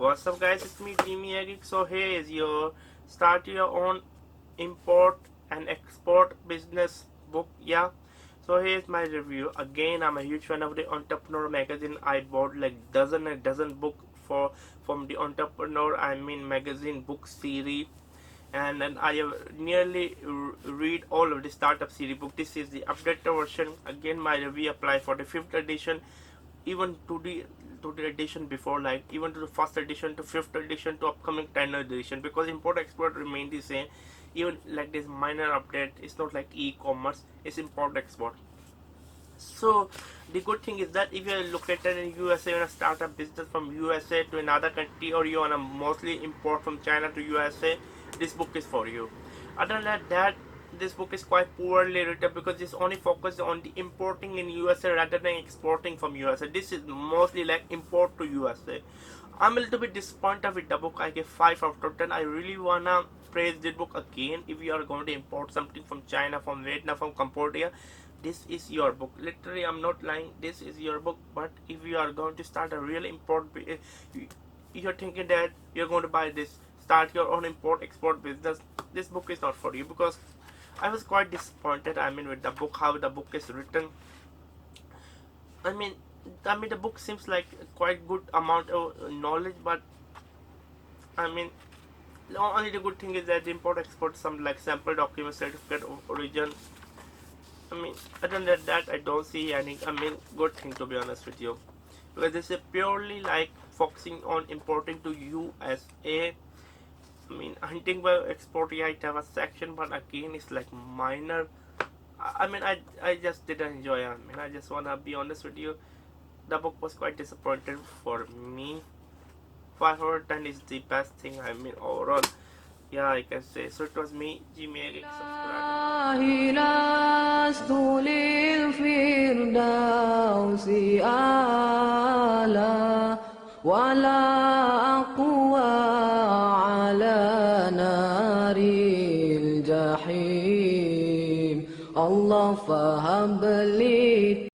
What's up guys, it's me Jimmy Agik. So here is your start your own import and export business book. Yeah, so here's my review. Again, I'm a huge fan of the Entrepreneur magazine. I bought like dozen book from the Entrepreneur magazine book series, and then I have nearly read all of the startup series book. This is the updated version. Again, my review apply for the 5th edition, even to the edition before, like even to the first edition, to 5th edition, to upcoming 10th edition, because import export remain the same. Even like this minor update, it's not like e-commerce, it's import export. So the good thing is that if you're located in USA, you want to start a business from USA to another country, or you want to mostly import from China to USA, this book is for you. Other than that, this book is quite poorly written because it's only focused on the importing in USA rather than exporting from USA. This is mostly like import to USA. I'm a little bit disappointed with the book. I give 5 out of 10. I really wanna praise this book again. If you are going to import something from China, from Vietnam, from Cambodia, this is your book. Literally, I'm not lying. This is your book. But if you are going to start a real import, you're thinking that you're going to buy this, start your own import export business, this book is not for you, because I was quite disappointed. With the book, how the book is written. I mean, the book seems like quite good amount of knowledge, but the only the good thing is that the import export some like sample document, certificate of origin. Other than that, I don't see any good thing, to be honest with you, because this is purely like focusing on importing to USA. Hunting by export, yeah, it have a section, but again, it's like minor. I just didn't enjoy it. I just wanna be honest with you. The book was quite disappointing for me. 5 out of 10 is the best thing. Overall, yeah, I can say. So it was me, Jimmy Eric. Allah faham beli